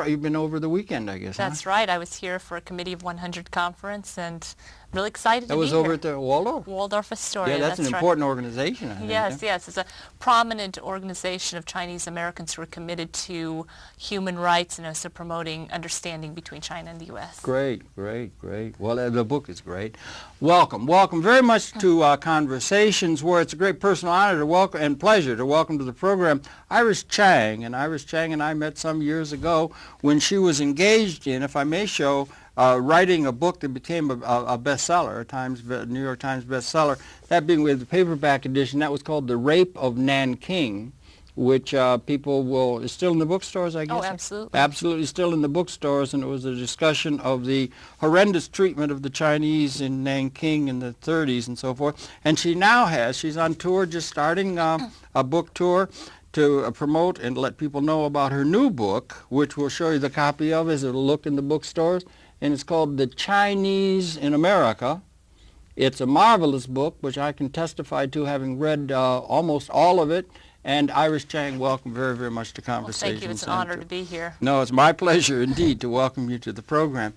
You've been over the weekend, I guess, That's huh? right. I was here for a Committee of 100 conference and really excited That to be was here. over at the Waldorf? Waldorf Astoria. Yeah, that's an right. important organization, I think. Yes, Yeah. yes. It's a prominent organization of Chinese Americans who are committed to human rights and also promoting understanding between China and the U.S. Great, great, great. Well, the book is great. Welcome, welcome very much to Conversations, where it's a great personal honor to welcome and pleasure to welcome to the program Iris Chang. And Iris Chang and I met some years ago when she was engaged in, if I may show, writing a book that became a bestseller, a New York Times bestseller, that being with the paperback edition. That was called The Rape of Nanking, which people is still in the bookstores, I guess? Oh, absolutely. Absolutely still in the bookstores, and it was a discussion of the horrendous treatment of the Chinese in Nanking in the 30s and so forth. And she's on tour, just starting a book tour to promote and let people know about her new book, which we'll show you the copy of as it'll look in the bookstores. And it's called The Chinese in America. It's a marvelous book, which I can testify to, having read almost all of it. And Iris Chang, welcome very, very much to Conversations. Well, thank you. It's an honor to be here. No, it's my pleasure indeed to welcome you to the program.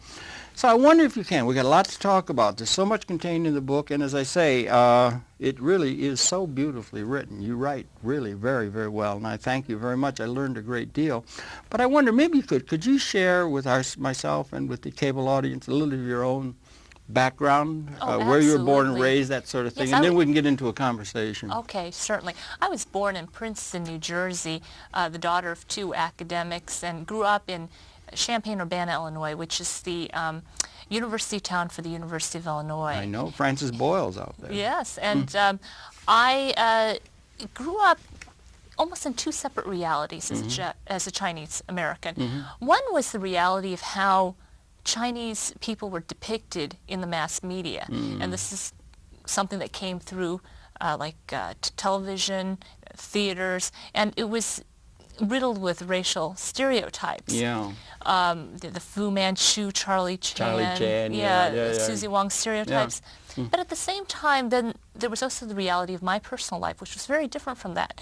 So I wonder if you can. We got a lot to talk about. There's so much contained in the book, and as I say, it really is so beautifully written. You write really very, very well, and I thank you very much. I learned a great deal. But I wonder, maybe could you share with myself and with the cable audience a little of your own background, where you were born and raised, that sort of thing, yes, and then we can get into a conversation. Okay, certainly. I was born in Princeton, New Jersey, the daughter of two academics, and grew up in Champaign-Urbana, Illinois, which is the university town for the University of Illinois. I know. Francis Boyle's out there. Yes, and I grew up almost in two separate realities as a Chinese American. One was the reality of how Chinese people were depicted in the mass media, and this is something that came through television, theaters, and it was riddled with racial stereotypes. Yeah. The Fu Manchu, Charlie Chan, Susie Wong stereotypes. Yeah. But at the same time, then there was also the reality of my personal life, which was very different from that.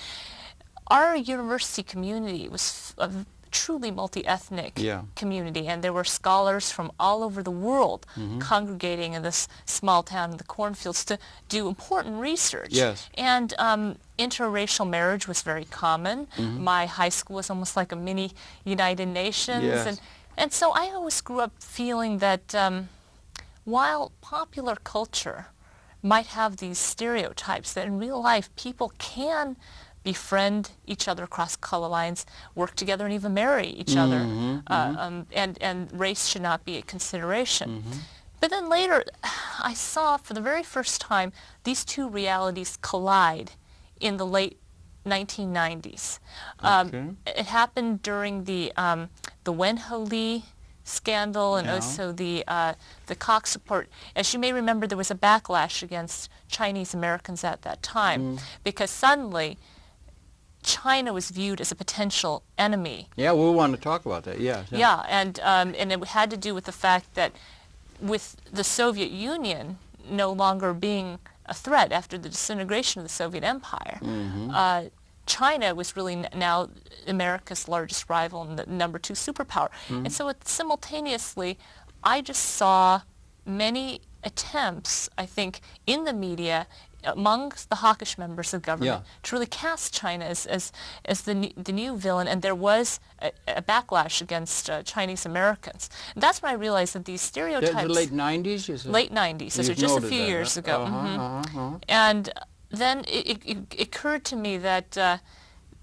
Our university community was a truly multi-ethnic community, and there were scholars from all over the world congregating in this small town in the cornfields to do important research. Yes. And interracial marriage was very common. My high school was almost like a mini United Nations. Yes. And so I always grew up feeling that while popular culture might have these stereotypes, that in real life people can befriend each other across color lines, work together, and even marry each other. And race should not be a consideration. But then later, I saw for the very first time these two realities collide in the late 1990s. It happened during the Wenho Lee scandal and also the Cox report. As you may remember, there was a backlash against Chinese Americans at that time because suddenly China was viewed as a potential enemy. Yeah, we want to talk about that. Yeah, and it had to do with the fact that with the Soviet Union no longer being a threat after the disintegration of the Soviet Empire, China was really now America's largest rival and the #2 superpower. And so simultaneously, I just saw many attempts, I think, in the media amongst the hawkish members of government to really cast China as the new villain, and there was a backlash against Chinese Americans. And that's when I realized that these stereotypes... The late 90s? You said? Late 90s, so just a few years ago. And then it occurred to me that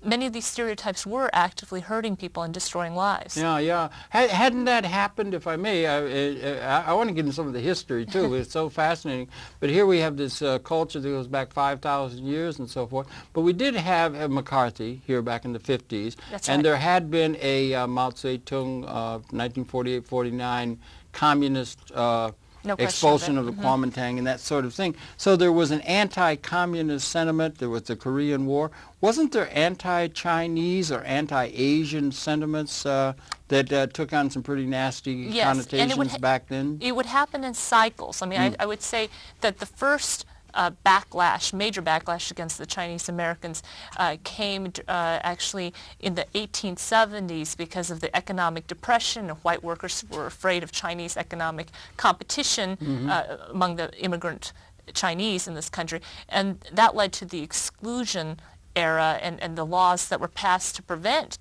many of these stereotypes were actively hurting people and destroying lives. Yeah. Hadn't that happened, if I may? I want to get into some of the history, too. It's so fascinating. But here we have this culture that goes back 5,000 years and so forth. But we did have McCarthy here back in the 50s. That's and right. There had been a Mao Zedong 1948-49 communist expulsion of the Kuomintang and that sort of thing. So there was an anti-communist sentiment. There was the Korean War. Wasn't there anti-Chinese or anti-Asian sentiments that took on some pretty nasty connotations back then? It would happen in cycles. I mean, I would say that the first backlash, major backlash against the Chinese Americans came actually in the 1870s because of the economic depression. White workers were afraid of Chinese economic competition among the immigrant Chinese in this country, and that led to the exclusion era and the laws that were passed to prevent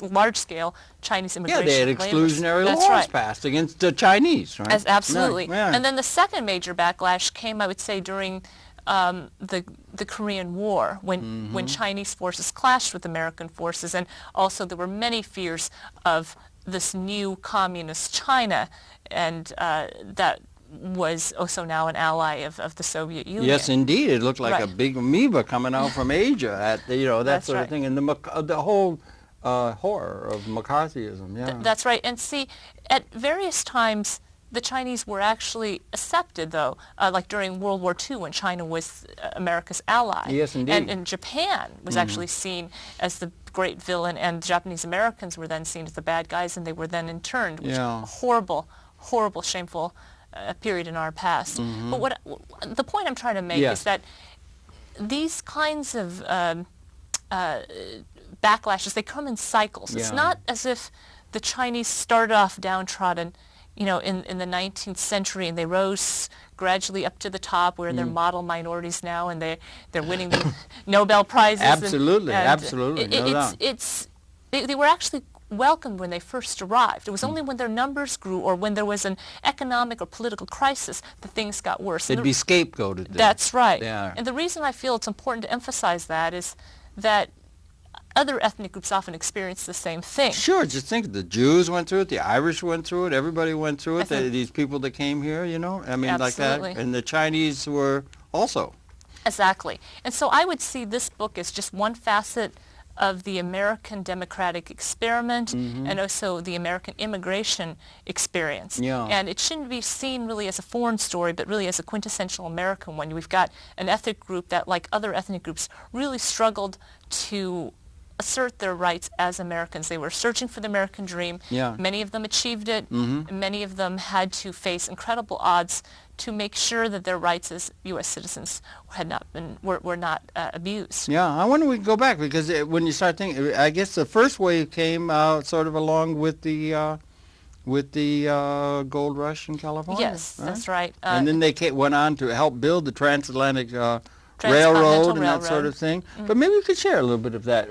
large-scale Chinese immigration. Yeah, they had exclusionary laws passed against the Chinese, right? Absolutely. Yeah. And then the second major backlash came, I would say, during the Korean War, when Chinese forces clashed with American forces, and also there were many fears of this new communist China, and that was also now an ally of the Soviet Union. Yes, indeed. It looked like a Right. big amoeba coming out from Asia, that That's sort of right. thing. And the whole horror of McCarthyism, yeah. That's right. And see, at various times, the Chinese were actually accepted, though, like during World War II when China was America's ally. Yes, indeed. And Japan was actually seen as the great villain, and Japanese Americans were then seen as the bad guys, and they were then interned, which Yeah. horrible, horrible, shameful period in our past. But the point I'm trying to make Yes. is that these kinds of backlashes, they come in cycles. It's Yeah. not as if the Chinese started off downtrodden, in the 19th century, and they rose gradually up to the top where they're model minorities now, and they're winning the Nobel Prizes. Absolutely, and absolutely, no doubt. They were actually welcomed when they first arrived. It was only when their numbers grew or when there was an economic or political crisis that things got worse. They'd be scapegoated. That's right. Yeah. And the reason I feel it's important to emphasize that is that other ethnic groups often experience the same thing. Sure, just think, the Jews went through it, the Irish went through it, everybody went through it, I think- these people that came here, I mean, Absolutely. like that. And the Chinese were also. Exactly. And so I would see this book as just one facet of the American democratic experiment and also the American immigration experience. Yeah. And it shouldn't be seen really as a foreign story, but really as a quintessential American one. We've got an ethnic group that, like other ethnic groups, really struggled to assert their rights as Americans. They were searching for the American dream. Yeah. Many of them achieved it. Many of them had to face incredible odds to make sure that their rights as U.S. citizens were not abused. Yeah, I wonder if we can go back, because when you start thinking, I guess the first wave came sort of along with the gold rush in California. Yes, right? that's right. And then they went on to help build the transatlantic Transcontinental railroad and that sort Railroad. of thing. But maybe we could share a little bit of that.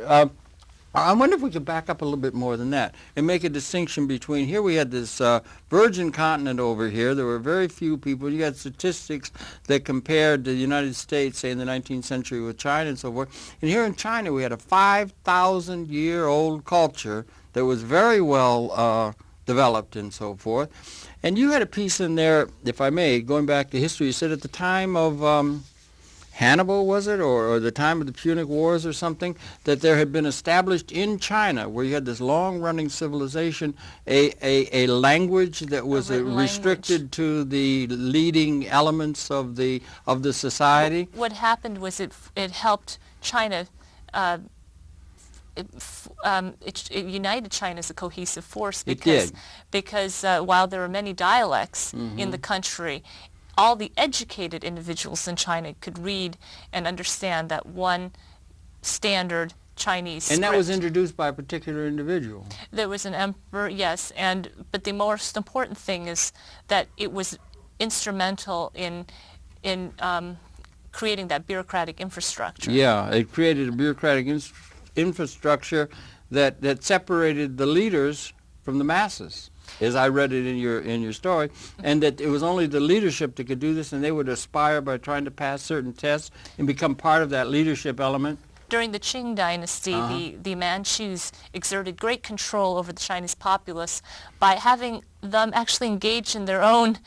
I wonder if we could back up a little bit more than that and make a distinction between, here we had this virgin continent over here. There were very few people. You got statistics that compared the United States, say, in the 19th century with China and so forth. And here in China, we had a 5,000-year-old culture that was very well developed and so forth. And you had a piece in there, if I may, going back to history. You said at the time of Hannibal, was it, or the time of the Punic Wars or something, that there had been established in China, where you had this long-running civilization, a language that was written restricted to the leading elements of the society. What happened was it helped China. It united China as a cohesive force because while there were many dialects in the country, all the educated individuals in China could read and understand that one standard Chinese script. And that was introduced by a particular individual. There was an emperor, yes, but the most important thing is that it was instrumental in creating that bureaucratic infrastructure. Yeah, it created a bureaucratic infrastructure that separated the leaders from the masses, as I read it in your story, and that it was only the leadership that could do this, and they would aspire by trying to pass certain tests and become part of that leadership element. During the Qing dynasty, the Manchus exerted great control over the Chinese populace by having them actually engage in their own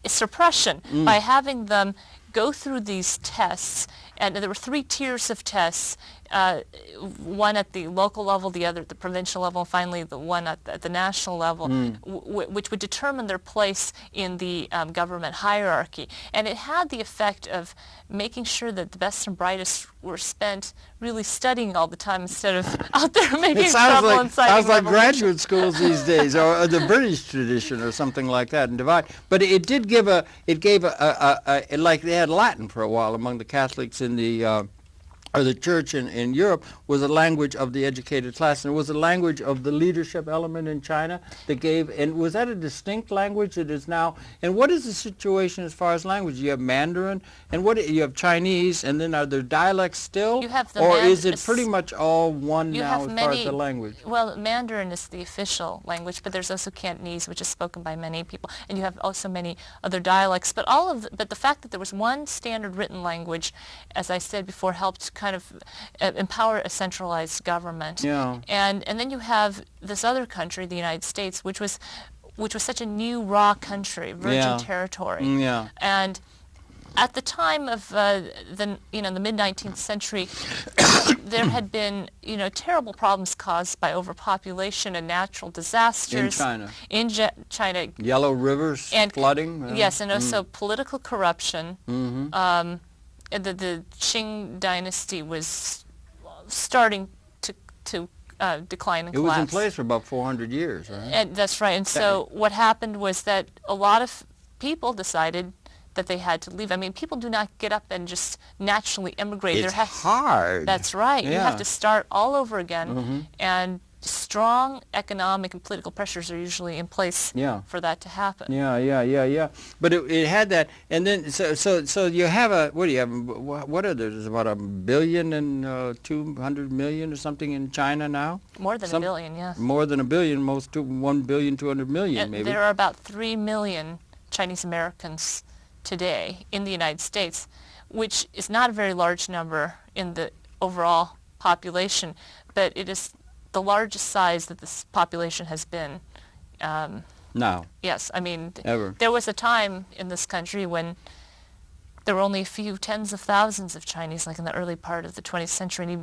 suppression, by having them go through these tests. And there were 3 tiers of tests one at the local level, the other at the provincial level, and finally the one at the national level, which would determine their place in the government hierarchy. And it had the effect of making sure that the best and brightest were spent really studying all the time instead of out there making trouble and inciting sounds like revolution. graduate schools these days, or the British tradition, or something like that, and divide. But it gave like they had Latin for a while among the Catholics in the or the church in Europe was a language of the educated class, and it was a language of the leadership element in China that gave, and was that a distinct language that is now, and what is the situation as far as language? You have Mandarin, and you have Chinese, and then are there dialects still? You have the or is it pretty much all one now as far as the language? Well, Mandarin is the official language, but there's also Cantonese, which is spoken by many people, and you have also many other dialects. But but the fact that there was one standard written language, as I said before, helped kind of empower a centralized government. Yeah. And then you have this other country, the United States, which was such a new raw country, virgin territory. Yeah. And at the time of the mid-19th century, there had been terrible problems caused by overpopulation and natural disasters in China. China, Yellow rivers and flooding. Yes, and also political corruption. The Qing dynasty was starting to decline and collapse. It was in place for about 400 years, right? And that's right. And so what happened was that a lot of people decided that they had to leave. I mean, people do not get up and just naturally immigrate. It's hard. That's right. Yeah. You have to start all over again, and strong economic and political pressures are usually in place for that to happen. Yeah. But it had that, and then so you have what do you have? What are there? There's about 1 billion and 200 million or something in China now. More than a billion, yes. More than a billion, 1 billion 200 million and maybe. There are about 3 million Chinese Americans today in the United States, which is not a very large number in the overall population, but it is the largest size that this population has been. Now. Yes, I mean, ever. There was a time in this country when there were only a few tens of thousands of Chinese, like in the early part of the 20th century, and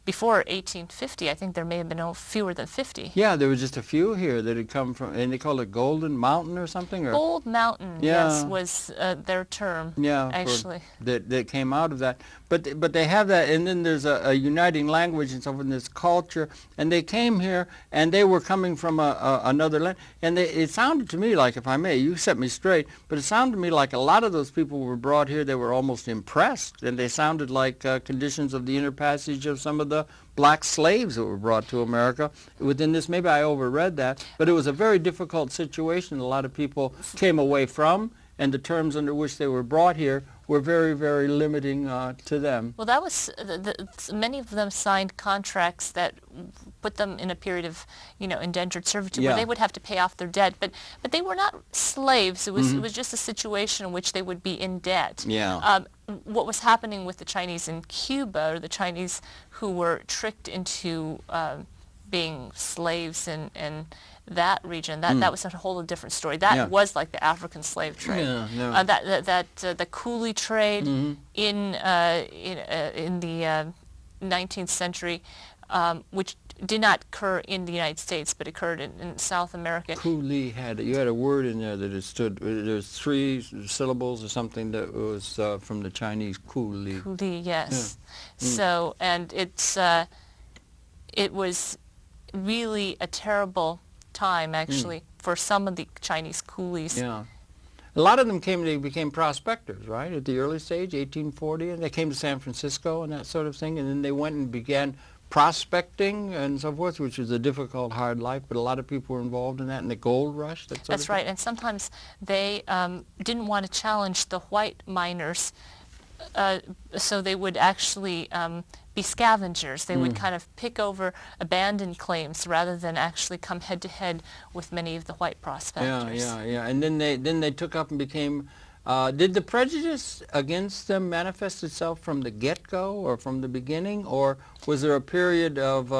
before 1850, I think there may have been no fewer than 50. Yeah, there were just a few here that had come from, and they called it Golden Mountain or something, or Gold Mountain, yes, was their term. Yeah, actually, that came out of that. But they have that, and then there's a uniting language and so forth, and this culture, and they came here, and they were coming from another land, and it sounded to me like, if I may, you set me straight, but it sounded to me like a lot of those people were brought here, they were almost impressed, and they sounded like conditions of the inner passage of some of the black slaves that were brought to America within this. Maybe I overread that, but it was a very difficult situation a lot of people came away from, and the terms under which they were brought here were very, very limiting to them. Well, that was many of them signed contracts that put them in a period of, indentured servitude, where they would have to pay off their debt. But they were not slaves. It was just a situation in which they would be in debt. Yeah. What was happening with the Chinese in Cuba, or the Chinese who were tricked into being slaves in that region, that was a whole different story. That was like the African slave trade. The coolie trade in the 19th century, which did not occur in the United States, but occurred in South America. Coolie you had a word in there that it stood. There's 3 syllables or something that was from the Chinese coolie. Coolie, yes. Yeah. So, and it was really a terrible time, actually, for some of the Chinese coolies. Yeah. A lot of them became prospectors, right, at the early stage, 1840, and they came to San Francisco and that sort of thing, and then they went and began prospecting and so forth, which was a difficult, hard life, but a lot of people were involved in that, and the gold rush, that sort of thing. That's right, and sometimes they didn't want to challenge the white miners, so they would actually be scavengers. They would kind of pick over abandoned claims rather than actually come head to head with many of the white prospectors. Yeah. And then they took up and became. Did the prejudice against them manifest itself from the get-go or from the beginning, or was there a period of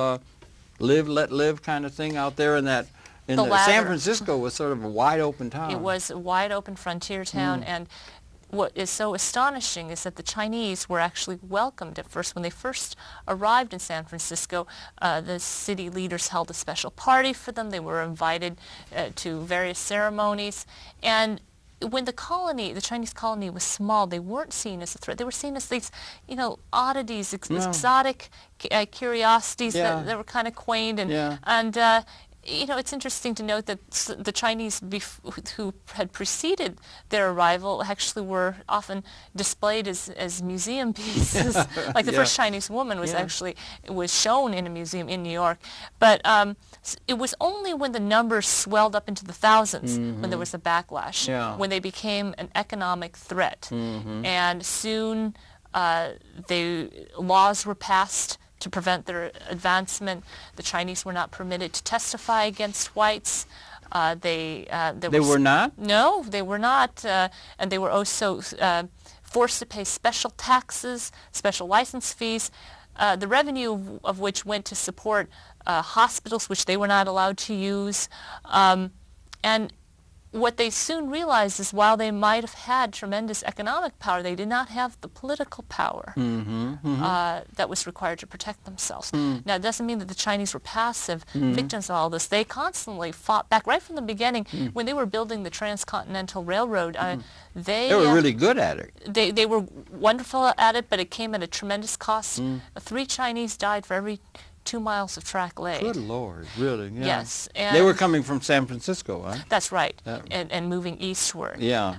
live, let live kind of thing out there in that? San Francisco was sort of a wide open town. It was a wide open frontier town, and what is so astonishing is that the Chinese were actually welcomed at first. When they first arrived in San Francisco, the city leaders held a special party for them. They were invited to various ceremonies. And when the Chinese colony was small, they weren't seen as a threat. They were seen as these, oddities, exotic curiosities that were kind of quaint. And it's interesting to note that the Chinese who had preceded their arrival actually were often displayed as museum pieces. Like the first Chinese woman was shown in a museum in New York. But it was only when the numbers swelled up into the thousands when there was a backlash, when they became an economic threat. And soon laws were passed to prevent their advancement. The Chinese were not permitted to testify against whites. They were not? No, they were not. And they were also forced to pay special taxes, special license fees, the revenue of which went to support hospitals, which they were not allowed to use. And what they soon realized is while they might have had tremendous economic power, they did not have the political power that was required to protect themselves. Now, it doesn't mean that the Chinese were passive victims of all this. They constantly fought back right from the beginning. When they were building the Transcontinental Railroad, they were really good at it. They were wonderful at it, but it came at a tremendous cost. 3 Chinese died for every 2 miles of track laid. Good Lord, really? Yeah. Yes. And they were coming from San Francisco, huh? That's right, and moving eastward. Yeah.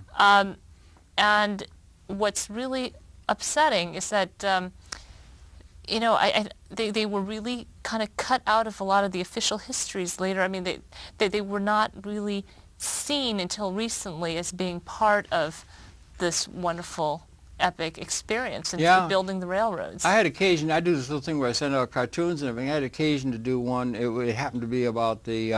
And what's really upsetting is that, they were really kind of cut out of a lot of the official histories later. I mean, they were not really seen until recently as being part of this wonderful epic experience in building the railroads. I had occasion, I do this little thing where I send out cartoons and everything. I had occasion to do one, it happened to be about the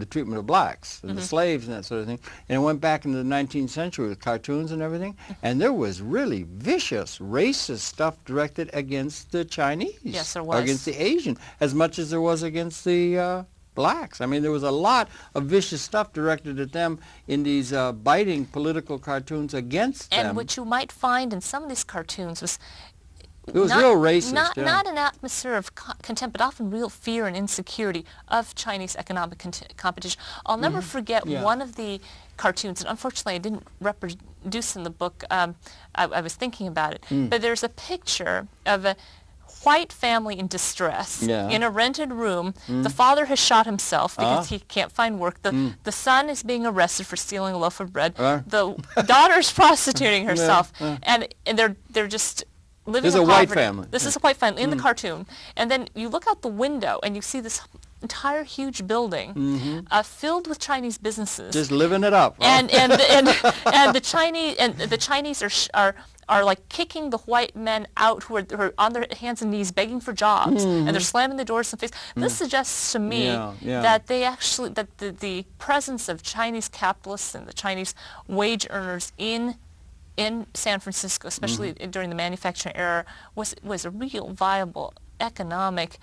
treatment of blacks and the slaves and that sort of thing. And it went back into the 19th century with cartoons and everything. And there was really vicious, racist stuff directed against the Chinese. Yes, there was. Or against the Asian, as much as there was against the blacks. I mean, there was a lot of vicious stuff directed at them in these biting political cartoons against them. And what you might find in some of these cartoons was it was real racist. Not an atmosphere of contempt, but often real fear and insecurity of Chinese economic competition. I'll never forget one of the cartoons, and unfortunately I didn't reproduce in the book. I was thinking about it. But there's a picture of a white family in distress in a rented room. The father has shot himself because he can't find work. The son is being arrested for stealing a loaf of bread. The daughter's prostituting herself, and they're just living in poverty. This is a white family. This is a white family in the cartoon. And then you look out the window and you see this entire huge building filled with Chinese businesses. Just living it up. And the Chinese are like kicking the white men out who are on their hands and knees begging for jobs, and they're slamming the doors in the face. This suggests to me that the presence of Chinese capitalists and the Chinese wage earners in San Francisco, especially during the manufacturing era, was a real viable economic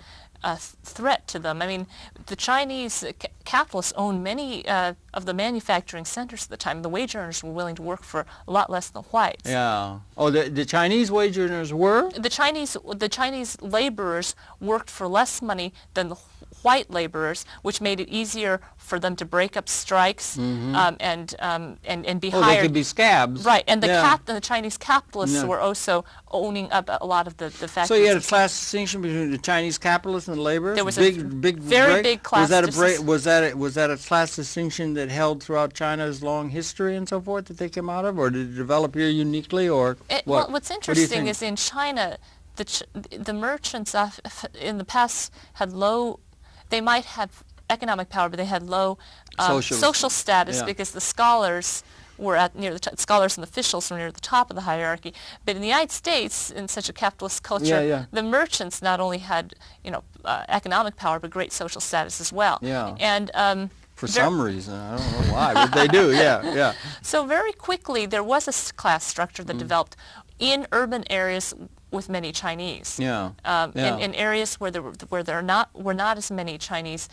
threat to them. I mean, the Chinese capitalists owned many of the manufacturing centers at the time. The wage earners were willing to work for a lot less than the whites. Yeah. Oh, the Chinese wage earners were? The Chinese laborers worked for less money than the white laborers, which made it easier for them to break up strikes and be hired. They could be scabs. Right, and the Chinese capitalists were also owning up a lot of the factories. So you had a class distinction between the Chinese capitalists and the laborers? There was a very big class distinction. Was that a class distinction that held throughout China's long history and so forth that they came out of, or did it develop here uniquely, or what? Well, what's interesting is in China, the merchants in the past had low. They might have economic power, but they had low social status because the scholars were near the scholars and the officials were near the top of the hierarchy. But in the United States, in such a capitalist culture, the merchants not only had economic power, but great social status as well. Yeah. And for some reason, I don't know why, but they do. So very quickly there was a class structure that developed in urban areas with many Chinese. Yeah. In areas where were not as many Chinese,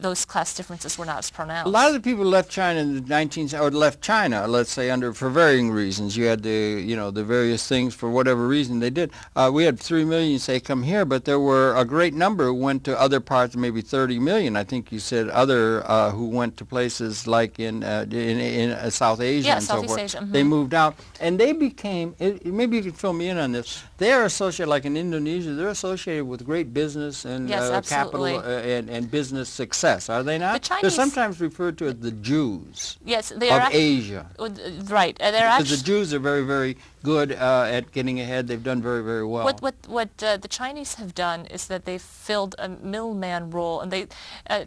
those class differences were not as pronounced. A lot of the people left China in the 19th, or left China, let's say, for varying reasons. You had the various things for whatever reason they did. We had 3 million say come here, but there were a great number who went to other parts, maybe 30 million, I think you said, who went to places like in South Asia and so forth. Asia. Mm-hmm. They moved out, and they became, maybe you can fill me in on this, they're associated, like in Indonesia, they're associated with great business and capital and business success, are they not? The Chinese, they're sometimes referred to as the Jews of Asia. Right. Because the Jews are very, very good at getting ahead. They've done very, very well. What the Chinese have done is that they've filled a middleman role, and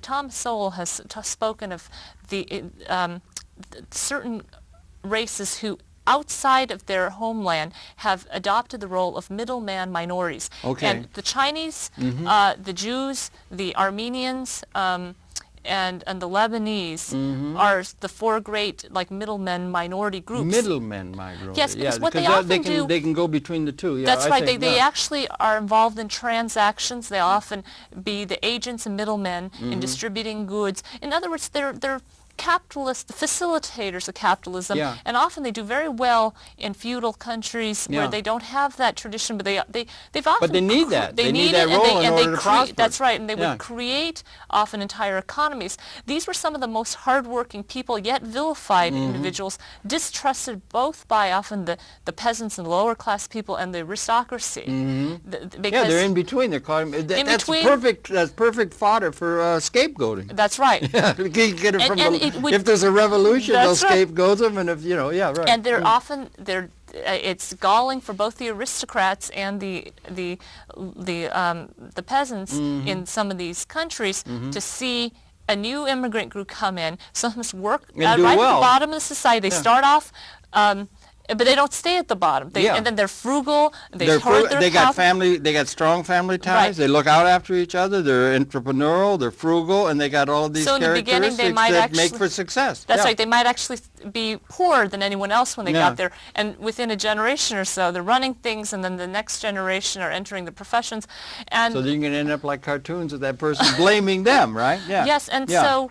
Tom Sowell has spoken of the certain races who outside of their homeland have adopted the role of middleman minorities. Okay. And the Chinese, the Jews, the Armenians, and the Lebanese are the four great middlemen minority groups. Middlemen minority. Yes, because what they often do, they can go between the two. Yeah, that's right. They actually are involved in transactions. They often be the agents and middlemen in distributing goods. In other words, they're capitalists, the facilitators of capitalism, and often they do very well in feudal countries where they don't have that tradition, but they've often... But they need that. They need that role in order to prosper. That's right, and they would create often entire economies. These were some of the most hardworking people, yet vilified individuals, distrusted both by often the peasants and lower class people and the aristocracy. They're in between. They're caught. That's perfect fodder for scapegoating. That's right. You get it from if there's a revolution, they'll scapegoat them, and if right. And they're often it's galling for both the aristocrats and the peasants in some of these countries to see a new immigrant group come in, sometimes work right at the bottom of the society. They start off. But they don't stay at the bottom. And then they're frugal. They got strong family ties. Right. They look out after each other. They're entrepreneurial. They're frugal, and they got all of these characteristics that make for success. That's right. They might actually be poorer than anyone else when they got there. And within a generation or so, they're running things, and then the next generation are entering the professions. And so then you're going to end up like cartoons with that person blaming them, right? Yeah. Yes, and so.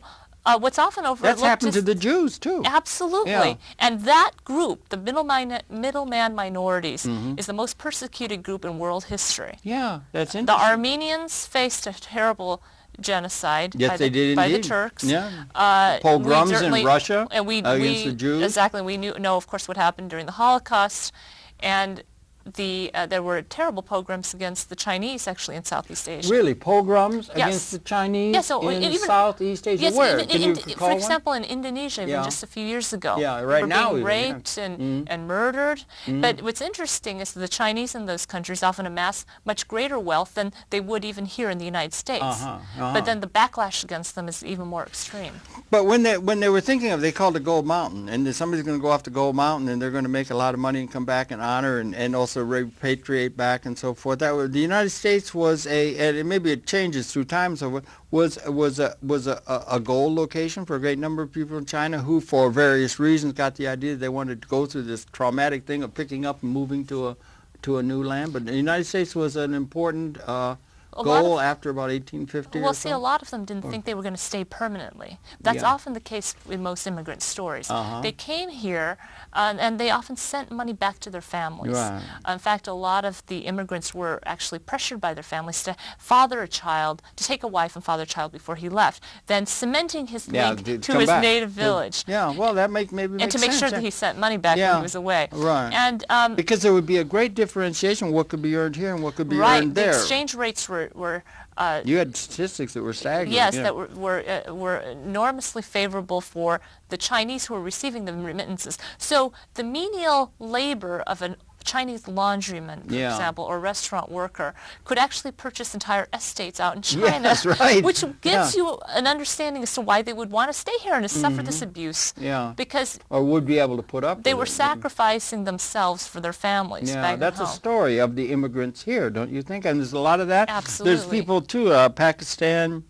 What's often overlooked That's happened to the Jews, too. Absolutely. Yeah. And that group, the middleman minorities, is the most persecuted group in world history. Yeah, that's interesting. The Armenians faced a terrible genocide by the Turks. Yeah. Pogroms in Russia against the Jews. Exactly. We know, of course, what happened during the Holocaust. And there were terrible pogroms against the Chinese, actually, in Southeast Asia. Really? Pogroms against the Chinese in Southeast Asia? Where? Can you recall for example, in Indonesia, even just a few years ago. Yeah, right now. They were being raped and murdered. But what's interesting is that the Chinese in those countries often amass much greater wealth than they would even here in the United States. But then the backlash against them is even more extreme. But when they were thinking of, they called it Gold Mountain, and somebody's going to go off to Gold Mountain, and they're going to make a lot of money and come back and honor and also repatriate back and so forth. The United States was and maybe it changes through time, so was a goal location for a great number of people in China who, for various reasons, got the idea that they wanted to go through this traumatic thing of picking up and moving to a new land. But the United States was an important goal after about 1850 Well, see, a lot of them didn't think they were going to stay permanently. That's often the case in most immigrant stories. They came here, and they often sent money back to their families. Right. In fact, a lot of the immigrants were actually pressured by their families to father a child, to take a wife and father a child before he left, then cementing his link to his native village. Yeah, well, that maybe makes sense. And to make sure that he sent money back when he was away. Right. And because there would be a great differentiation what could be earned here and what could be earned there. The exchange rates were you had statistics that were staggering. Yes, that were enormously favorable for the Chinese who were receiving the remittances. So the menial labor of a Chinese laundryman, for example, or restaurant worker, could actually purchase entire estates out in China, that's right. which gives you an understanding as to why they would want to stay here and to suffer this abuse. Yeah. Because or would be able to put up they with were it. sacrificing themselves for their families back that's home. a story of the immigrants here, don't you think? And there's a lot of that. Absolutely. There's people, too, Pakistan,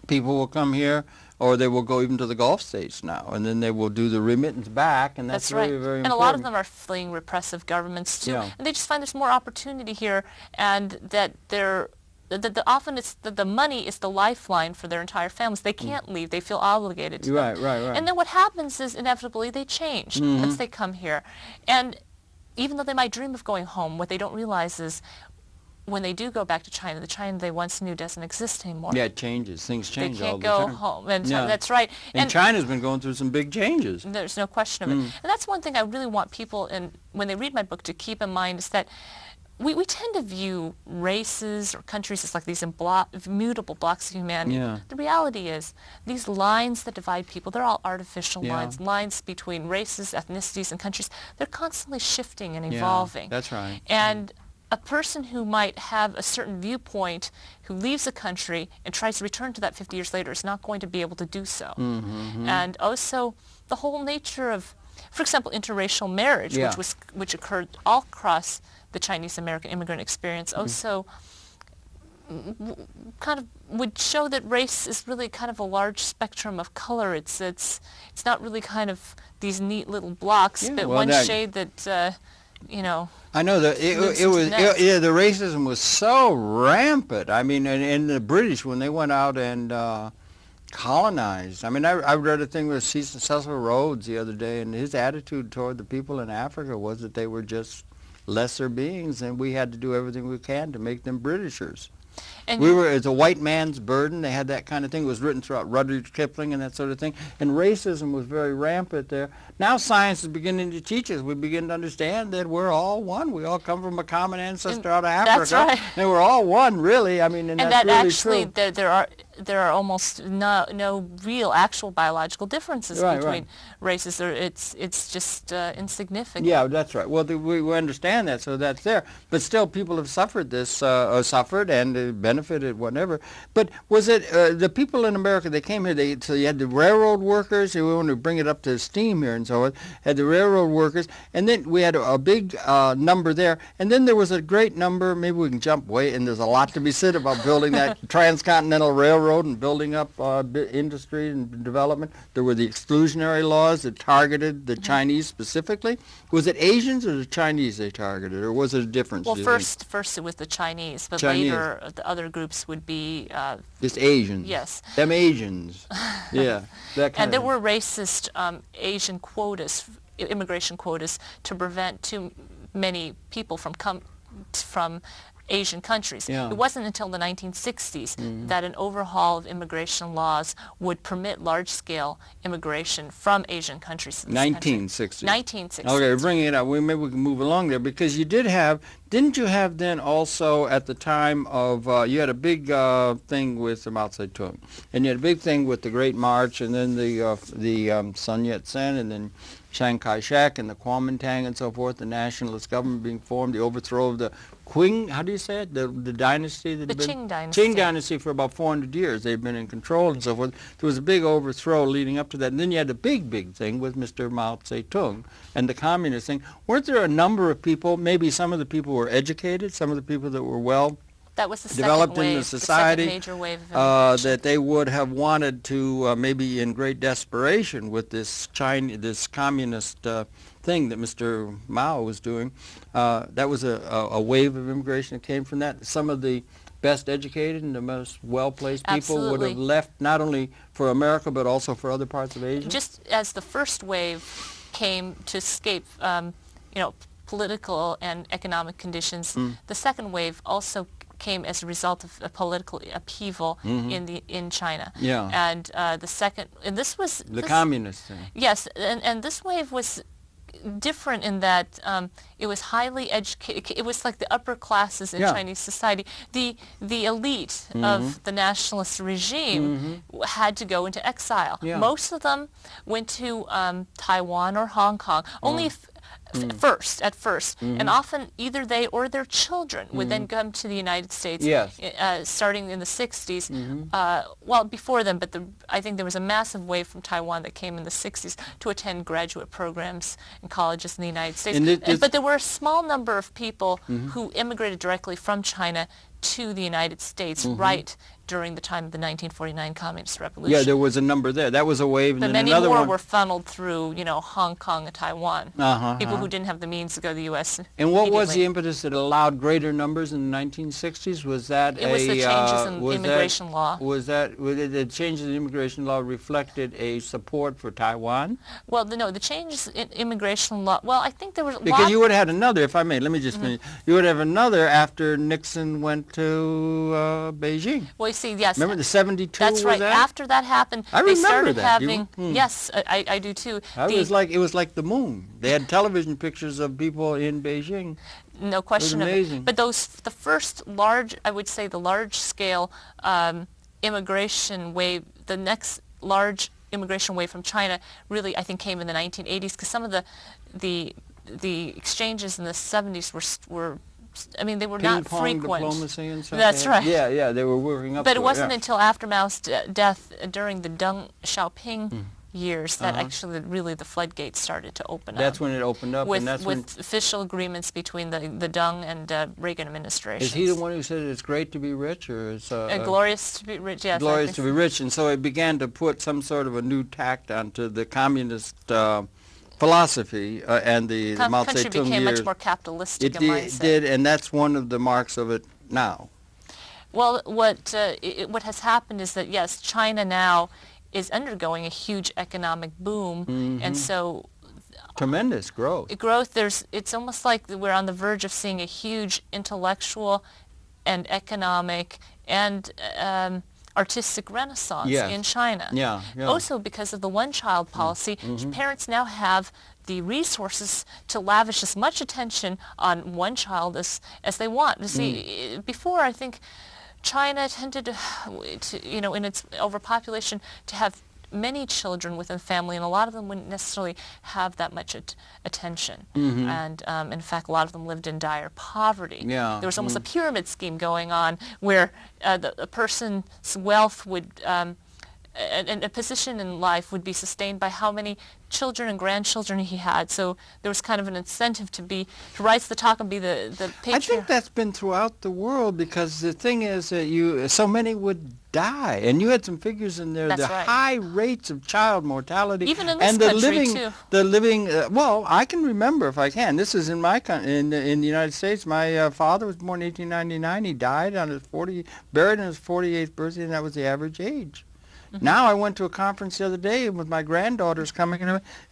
people will come here or they will go even to the Gulf states now, and then they will do the remittance back, and that's right. very, very And important. a lot of them are fleeing repressive governments too, Yeah. and they just find there's more opportunity here, and that often it's the money is the lifeline for their entire families. They can't leave. They feel obligated to them. Right. And then what happens is inevitably they change once they come here. And even though they might dream of going home, what they don't realize is when they do go back to China, the China they once knew doesn't exist anymore. Yeah, it changes. Things They change all can't the go time. home. And Yeah. that's right. And China's been going through some big changes. There's no question of it. And that's one thing I really want people, when they read my book, to keep in mind is that we tend to view races or countries as like these immutable blocks of humanity. Yeah. The reality is these lines that divide people, they're all artificial Yeah. lines between races, ethnicities, and countries. They're constantly shifting and Yeah, evolving. that's right. And a person who might have a certain viewpoint who leaves a country and tries to return to that 50 years later is not going to be able to do so. And also the whole nature of, for example, interracial marriage, Yeah. which occurred all across the Chinese-American immigrant experience, also kind of would show that race is really kind of a large spectrum of color. It's not really kind of these neat little blocks, Yeah, but well, one that- shade that you know. I know that Lives it was into next. the racism was so rampant. I mean, and the British when they went out and colonized. I mean, I read a thing with Cecil Rhodes the other day, and his attitude toward the people in Africa was that they were just lesser beings, and we had to do everything we can to make them Britishers. And It's a white man's burden. They had that kind of thing. It was written throughout Rudyard Kipling and that sort of thing. And racism was very rampant there. Now science is beginning to teach us. We begin to understand that we're all one. We all come from a common ancestor out of Africa. That's right. And we're all one, really. I mean, and that's that really actually true. there are almost no real actual biological differences Right, between right. races. It's just insignificant. Yeah, that's right. Well, we understand that, so that's there. But still, people have suffered this, or suffered and benefited, whatever. But was it the people in America? They came here. So you had the railroad workers. We want to bring it up to steam here and so on. Had the railroad workers, and then we had a big number there. And then there was a great number. Maybe we can jump way. And there's a lot to be said about building that transcontinental railroad and building up industry and development. There were the exclusionary laws that targeted the Chinese specifically. Was it Asians or the Chinese they targeted, or was it a difference? Well, do you think? first it was the Chinese, but Chinese. later the other groups would be Just Asians. yes. Them Asians. Yeah. That kind And there of were racist Asian quotas, immigration quotas, to prevent too many people from Asian countries. Yeah. It wasn't until the 1960s that an overhaul of immigration laws would permit large-scale immigration from Asian countries to this country. 1960s. 1960s. Okay, we're bringing it up. Maybe we can move along there because you didn't you have then also at the time of, you had a big thing with Mao Zedong, and you had a big thing with the Great March, and then the Sun Yat-sen, and then Chiang Kai-shek and the Kuomintang and so forth, the nationalist government being formed, the overthrow of the Qing, how do you say it? The dynasty? The Qing dynasty. Qing dynasty for about 400 years. They've been in control and so forth. There was a big overthrow leading up to that. And then you had the big thing with Mr. Mao Zedong and the communist thing. Weren't there a number of people, maybe some of the people were educated, some of the people that were well That was the developed second wave, in the society, the second major wave of immigration. that they would have wanted to, maybe in great desperation with this communist thing that Mr. Mao was doing. That was a wave of immigration that came from that. Some of the best educated and the most well-placed people would Absolutely. have left not only for America but also for other parts of Asia. Just as the first wave came to escape, political and economic conditions, the second wave also came as a result of a political upheaval in China. Yeah. And this was the communist thing. Yes, and this wave was different in that it was highly educated. It was like the upper classes in Yeah. Chinese society. The elite of the nationalist regime had to go into exile. Yeah. Most of them went to Taiwan or Hong Kong. Only at first, and often either they or their children would then come to the United States. Yes. Starting in the 60s. Well, before then, but I think there was a massive wave from Taiwan that came in the 60s to attend graduate programs in colleges in the United States. And But there were a small number of people who immigrated directly from China to the United States right during the time of the 1949 Communist Revolution. Yeah, there was a number there. That was a wave, and But then many another more one. were funneled through, Hong Kong and Taiwan. People who didn't have the means to go to the U.S. And what was the immediately. impetus that allowed greater numbers in the 1960s? Was that It was the changes in immigration law. Was the changes in immigration law reflected a support for Taiwan? Well, the changes in immigration law, well, I think there was a Because lot. you would have had another, if I may, let me just finish. You would have another after Nixon went to Beijing. Well, you see, yes. Remember the 72 That's was right. that? After that happened, I they remember started that. having, yes, I do too. It was like the moon. They had television pictures of people in Beijing. No question of amazing. it. But the first large, I would say the large-scale immigration wave, the next large immigration wave from China really, I think, came in the 1980s, because some of the exchanges in the 70s were I mean, they were not frequent. Diplomacy and stuff. That's right. Yeah, they were working up But to it wasn't yeah. until after Mao's death during the Deng Xiaoping years that actually really the floodgates started to open up. That's when it opened up, with, and that's with official agreements between the Deng and Reagan administrations. Is he the one who said it's great to be rich, or it's glorious to be rich? Yes, glorious to be rich? And so it began to put some sort of a new tact onto the communist philosophy and the Mao country Zedong became years. much more capitalistic It in mindset. did, and that's one of the marks of it now. Well, what has happened is that, yes, China now is undergoing a huge economic boom, and so Tremendous growth. It's almost like we're on the verge of seeing a huge intellectual and economic and artistic renaissance in China. Yeah. Also because of the one-child policy, parents now have the resources to lavish as much attention on one child as they want. You see, before, I think China tended to, in its overpopulation, to have many children within the family, and a lot of them wouldn't necessarily have that much attention. And in fact, a lot of them lived in dire poverty. Yeah. There was almost a pyramid scheme going on where a person's wealth would, and a position in life would be sustained by how many children and grandchildren he had. So there was kind of an incentive to rise to the top and be the patriarch. I think that's been throughout the world, because the thing is that so many would die, and you had some figures in there. That's the right. high rates of child mortality, Even in this and the country, too. Well, I can remember, if I can. This is in my in the United States. My father was born in 1899. He died on his buried on his 48th birthday, and that was the average age. Now I went to a conference the other day with my granddaughters coming.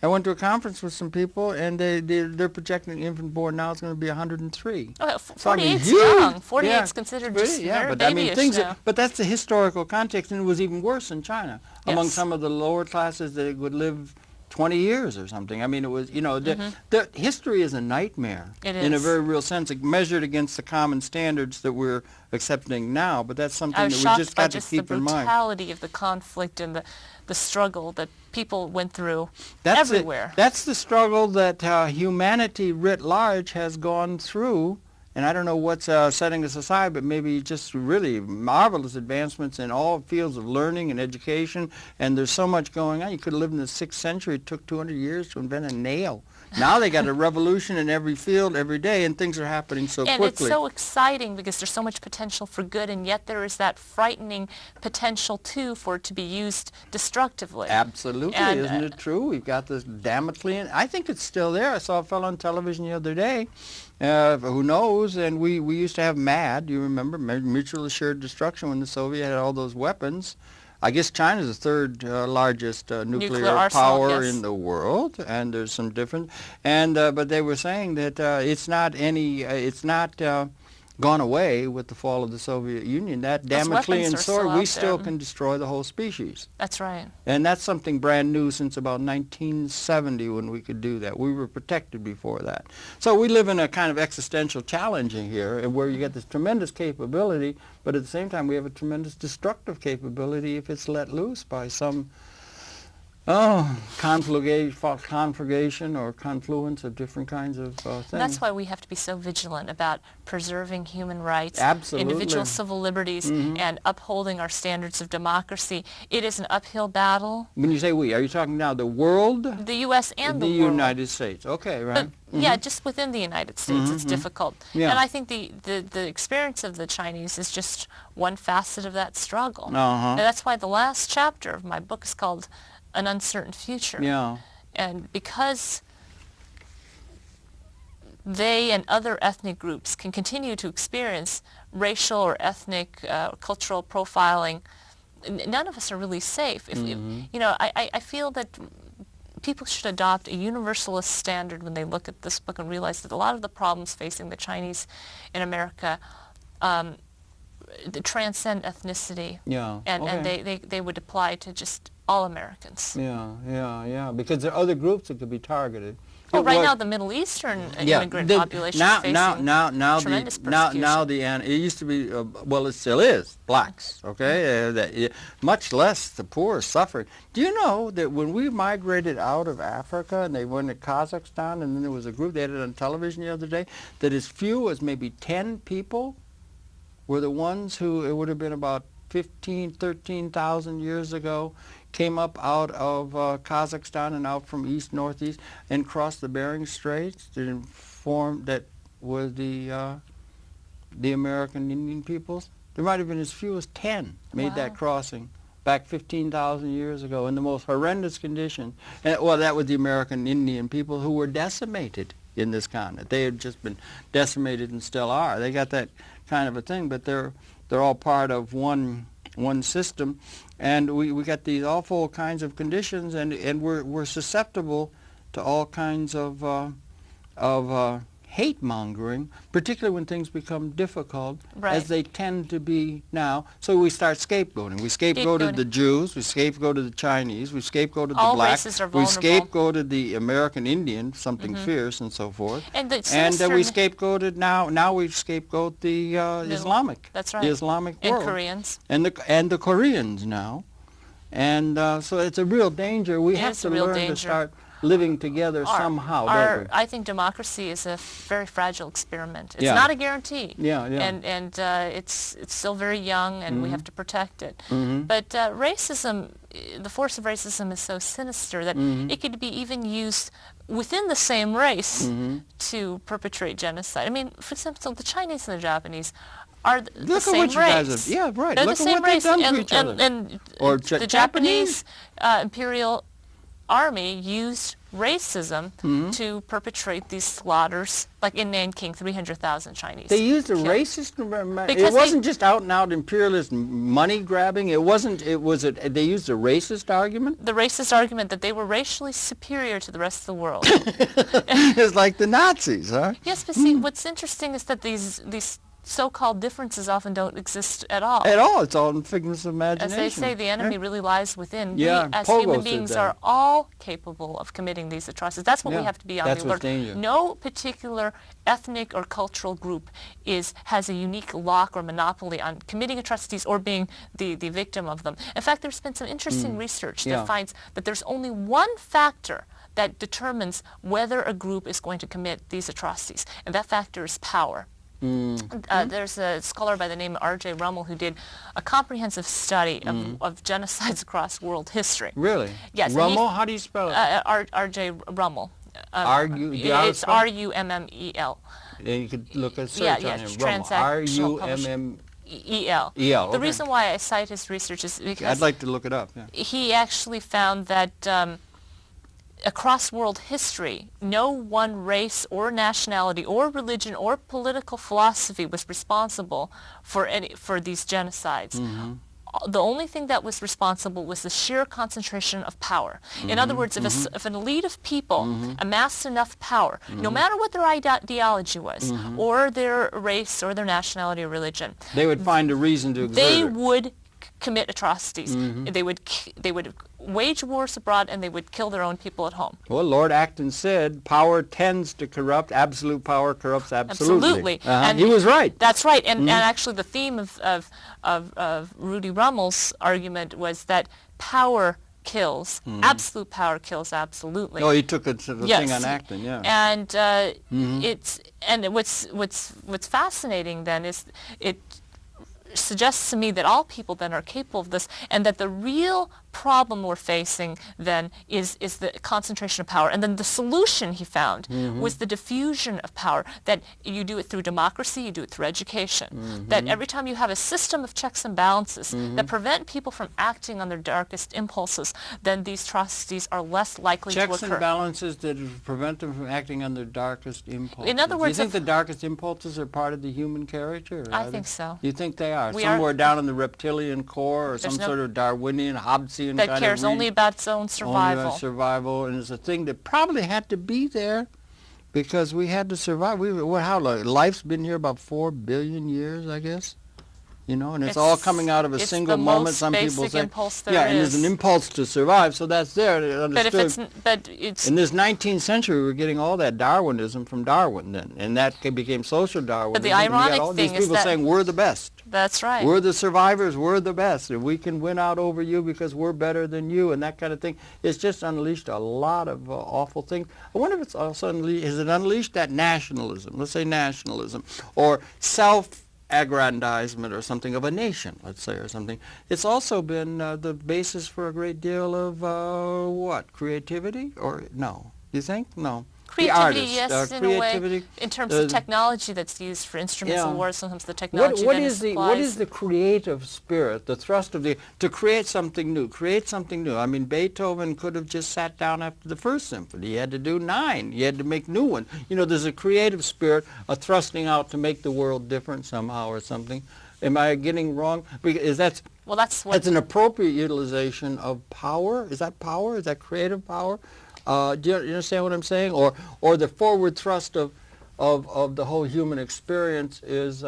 I went to a conference with some people, and they're projecting the infant born now is going to be 103. Oh, So, I mean, 48's huge. young. 48's Yeah. considered just very but babyish now. but that's the historical context, and it was even worse in China among Yes. some of the lower classes that would live 20 years or something. I mean, it was, the history is a nightmare It in a is. very real sense, measured against the common standards that we're accepting now. But that's something I was that we shocked just by got to just the keep in mind. brutality of the conflict and the struggle that people went through That's everywhere. That's the struggle that humanity writ large has gone through. And I don't know what's setting us aside, but maybe just really marvelous advancements in all fields of learning and education. And there's so much going on. You could have lived in the 6th century. It took 200 years to invent a nail. Now they got a revolution in every field every day, and things are happening so And quickly. it's so exciting because there's so much potential for good, and yet there is that frightening potential, too, for it to be used destructively. Absolutely, And, isn't it true? We've got this Damoclean. I think it's still there. I saw a fellow on television the other day. Who knows? And we used to have MAD. You remember mutual assured destruction when the Soviet had all those weapons. I guess China's the third largest nuclear arsenal, power yes. in the world, and there's some difference. And but they were saying that it's not gone away with the fall of the Soviet Union. That Those Damoclean weapons are sword, still we out still there. can destroy the whole species. That's right. And that's something brand new since about 1970 when we could do that. We were protected before that. So we live in a kind of existential challenge here, and where you get this tremendous capability, but at the same time we have a tremendous destructive capability if it's let loose by some conflagration or confluence of different kinds of things. And that's why we have to be so vigilant about preserving human rights, Absolutely. individual civil liberties, and upholding our standards of democracy. It is an uphill battle. When you say we, are you talking now the world? The U.S. and the world. United States. Okay, right. Yeah, just within the United States, it's difficult. Yeah. And I think the experience of the Chinese is just one facet of that struggle. Uh-huh. And that's why the last chapter of my book is called An Uncertain Future. Yeah. And because they and other ethnic groups can continue to experience racial or ethnic cultural profiling, none of us are really safe. If, you know, I feel that people should adopt a universalist standard when they look at this book and realize that a lot of the problems facing the Chinese in America transcend ethnicity. Yeah. And, Okay. and they would apply to just all Americans. Yeah, because there are other groups that could be targeted. Well, It right was- now the Middle Eastern yeah, immigrant the- population now, is facing now tremendous the, now, persecution. it used to be, well, it still is, blacks, okay? Much less the poor suffering. Do you know that when we migrated out of Africa and they went to Kazakhstan, and then there was a group, they had it on television the other day, that as few as maybe 10 people were the ones who, it would have been about 13,000 years ago, came up out of Kazakhstan and out from east, northeast, and crossed the Bering Straits that was the American Indian peoples. There might have been as few as 10 made Wow. that crossing back 15,000 years ago in the most horrendous conditions. And, well, that was the American Indian people who were decimated in this continent. They had just been decimated and still are. They got that kind of a thing, but they're all part of one system, and we got these awful kinds of conditions, and we're susceptible to all kinds of hate mongering, particularly when things become difficult, Right. as they tend to be now. So we start scapegoating. We scapegoated the Jews, we scapegoated the Chinese, we scapegoated the All blacks, races are we vulnerable. scapegoated the American Indian, something fierce and so forth. And the And sinister we scapegoated now we scapegoat the Islamic, That's right. the Islamic and world, Koreans. and the Koreans now, and so it's a real danger. We It have is to a real learn to danger. start living together somehow, don't we? I think democracy is a very fragile experiment. It's Yeah. not a guarantee. Yeah. And it's still very young, and we have to protect it. But racism, the force of racism is so sinister that it could be even used within the same race to perpetrate genocide. I mean, for example, the Chinese and the Japanese are the Look at same what you race. guys have. Yeah, right. They're Look the at same what they've race. done and, to each other. and Or the Japanese imperial army used racism to perpetrate these slaughters, like in Nanking, 300,000 Chinese. They used a killed. racist. Because It wasn't just out and out imperialist money grabbing. It wasn't. It was. They used a racist argument. The racist argument that they were racially superior to the rest of the world. It's like the Nazis, huh? Yes, but see, what's interesting is that these so-called differences often don't exist at all. At all. It's all in figments of imagination. As they say, the enemy really lies within. Yeah, We, as Pogo human said beings, that. are all capable of committing these atrocities. That's what we Yeah, have to be on that's the what's alert. dangerous. No particular ethnic or cultural group has a unique lock or monopoly on committing atrocities or being the victim of them. In fact, there's been some interesting research that Yeah. finds that there's only one factor that determines whether a group is going to commit these atrocities, and that factor is power. There's a scholar by the name of R.J. Rummel who did a comprehensive study of genocides across world history. Really? Yes. and Rummel? How do you spell it? R.J. Rummel. It's It's R-U-M-M-E-L. And you could look at search Yeah, on yeah, him. transactional R-U-M-M. E-L. E-L, The okay. reason why I cite his research is I'd because like to look it up. Yeah. he actually found that across world history, no one race or nationality or religion or political philosophy was responsible for these genocides. The only thing that was responsible was the sheer concentration of power. In other words, if an elite of people amassed enough power, no matter what their ideology was, or their race or their nationality or religion, They would find a reason to exert they it. would commit atrocities. They would wage wars abroad, and they would kill their own people at home. Well, Lord Acton said, power tends to corrupt. Absolute power corrupts absolutely. Absolutely. And he was right. That's right. And actually the theme of Rudy Rummel's argument was that power kills. Absolute power kills absolutely. Oh, he took it to the Yes. thing on Acton, yeah. And what's fascinating then is it suggests to me that all people then are capable of this, and that the real problem we're facing then is the concentration of power. And then the solution he found was the diffusion of power, that you do it through democracy, you do it through education, that every time you have a system of checks and balances that prevent people from acting on their darkest impulses, then these atrocities are less likely to occur. Checks and balances that prevent them from acting on their darkest impulses. In other words, do you think the darkest impulses are part of the human character? Or I think so. You think they are? We Somewhere down in the reptilian core, or some sort of Darwinian, Hobbesian that kind cares of only about its own survival. Only about survival, and it's a thing that probably had to be there because we had to survive. How long? Life's been here about 4 billion years, I guess. You know, and it's all coming out of a single moment. Some people say, yeah, and there's an impulse to survive, so that's there. But it's in this 19th century, we're getting all that Darwinism from Darwin, then, and that became social Darwinism. But the ironic all thing these people is that saying we're the best. That's right. We're the survivors. We're the best, and we can win out over you because we're better than you, and that kind of thing. It's just unleashed a lot of awful things. I wonder if it's also unleashed that nationalism. Let's say nationalism or self-aggrandizement or something of a nation, let's say, or something. It's also been the basis for a great deal of what? Creativity? Or no? You think? No. Creativity, the yes, artists, in creativity, a way. In terms of technology that's used for instruments of war, sometimes the technology what is the creative spirit, the thrust of to create something new? Create something new. I mean, Beethoven could have just sat down after the first symphony. He had to do 9. He had to make new one. You know, there's a creative spirit, a thrusting out to make the world different somehow or something. Am I getting wrong? Because that's an appropriate utilization of power. Is that power? Is that creative power? Do you understand what I'm saying? Or the forward thrust of the whole human experience is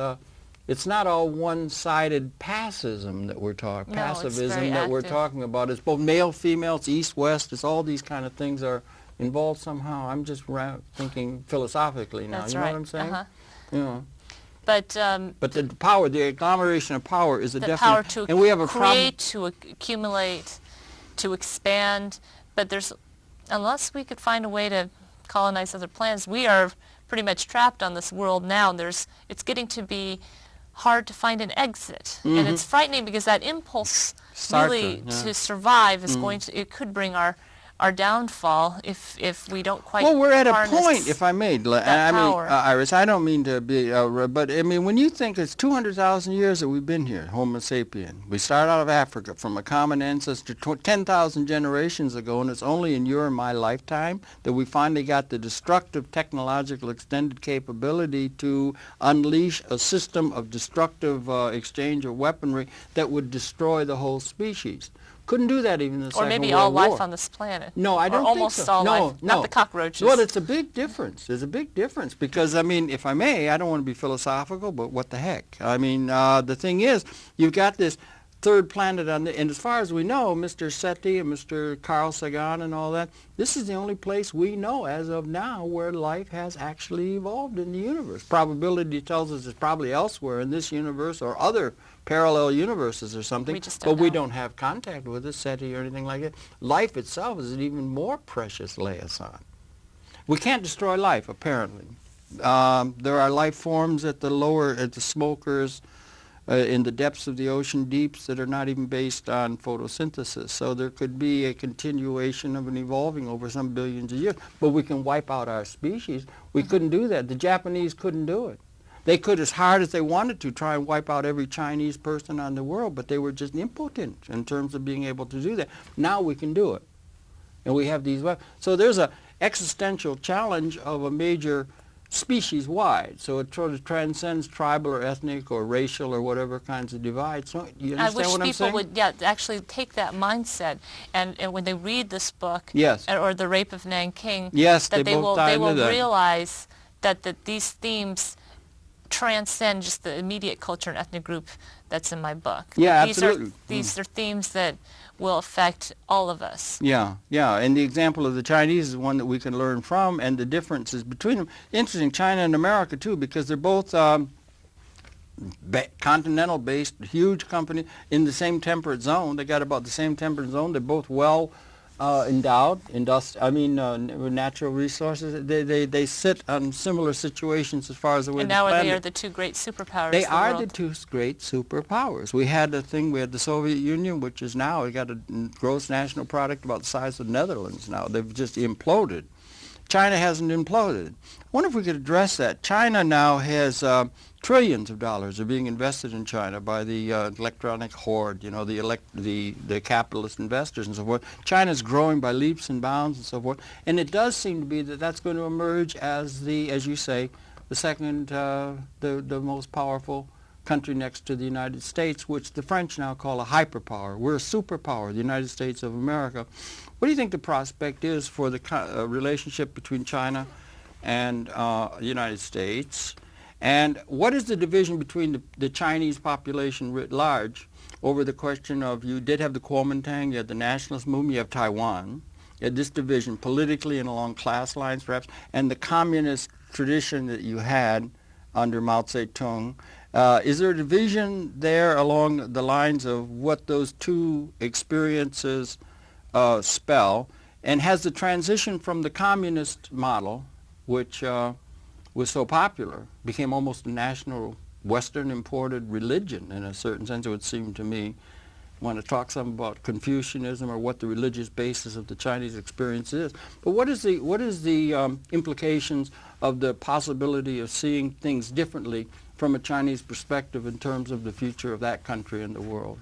it's not all one-sided passism that we're talking, passivism that we're talking about. It's both male, female, it's east, west. It's all these kind of things are involved somehow. I'm just thinking philosophically now. That's you know right. what I'm saying? Uh-huh. You know. But the power, the agglomeration of power is a definite. Power to and we have a create, to accumulate, to expand. But unless we could find a way to colonize other planets, we are pretty much trapped on this world now. It's getting to be hard to find an exit, and it's frightening because that impulse to survive is it could bring our downfall if we don't quite. Well, we're at a point, if I may. Iris, I don't mean to be, but I mean, when you think it's 200,000 years that we've been here, Homo sapien. We started out of Africa from a common ancestor 10,000 generations ago, and it's only in your and my lifetime that we finally got the destructive technological extended capability to unleash a system of destructive exchange of weaponry that would destroy the whole species. Couldn't do that even in the Second World War. Or maybe all life on this planet. No, I don't think so. Almost all life, not the cockroaches. Well, it's a big difference. There's a big difference because, I mean, if I may, I don't want to be philosophical, but what the heck? I mean, the thing is, you've got this third planet and as far as we know, Mr. SETI and Mr. Carl Sagan and all that, this is the only place we know as of now where life has actually evolved in the universe. Probability tells us it's probably elsewhere in this universe or other parallel universes or something, we don't have contact with it, SETI or anything like that. Life itself is an even more precious liaison. We can't destroy life, apparently. There are life forms at the smokers, in the depths of the ocean deeps that are not even based on photosynthesis. So there could be a continuation of an evolving over some billions of years. But we can wipe out our species. We couldn't do that. The Japanese couldn't do it. They could, as hard as they wanted to, try and wipe out every Chinese person on the world, but they were just impotent in terms of being able to do that. Now we can do it. And we have these weapons. So there's an existential challenge of a major species-wide. So it sort of transcends tribal or ethnic or racial or whatever kinds of divides. So you understand what I'm saying? I wish people would actually take that mindset and when they read this book or The Rape of Nanking, that they will realize that these themes transcend just the immediate culture and ethnic group that's in my book. Yeah, absolutely. These are themes that will affect all of us. Yeah, and the example of the Chinese is one that we can learn from, and the differences between them. Interesting, China and America too, because they're both continental-based, huge company in the same temperate zone. They got about the same temperate zone. They're both well Endowed, with natural resources. They sit on similar situations as far as the way And the now they planet. are the two great superpowers They of the are the world. two great superpowers. We had the Soviet Union, which is now, we got a gross national product about the size of the Netherlands now. They've just imploded. China hasn't imploded. I wonder if we could address that. China now has trillions of dollars are being invested in China by the electronic horde, the capitalist investors and so forth. China's growing by leaps and bounds and so forth. And it does seem to be that that's going to emerge as as you say, the second, the most powerful country next to the United States, which the French now call a hyperpower. We're a superpower, the United States of America. What do you think the prospect is for the relationship between China and the United States? And what is the division between the Chinese population writ large over the question of, you did have the Kuomintang, you had the nationalist movement, you have Taiwan, you had this division politically and along class lines perhaps, and the communist tradition that you had under Mao Zedong. Is there a division there along the lines of what those two experiences spell? And has the transition from the communist model, which was so popular, became almost a national Western imported religion in a certain sense, it would seem to me? Want to talk some about Confucianism or what the religious basis of the Chinese experience is. But what is the implications of the possibility of seeing things differently from a Chinese perspective in terms of the future of that country and the world?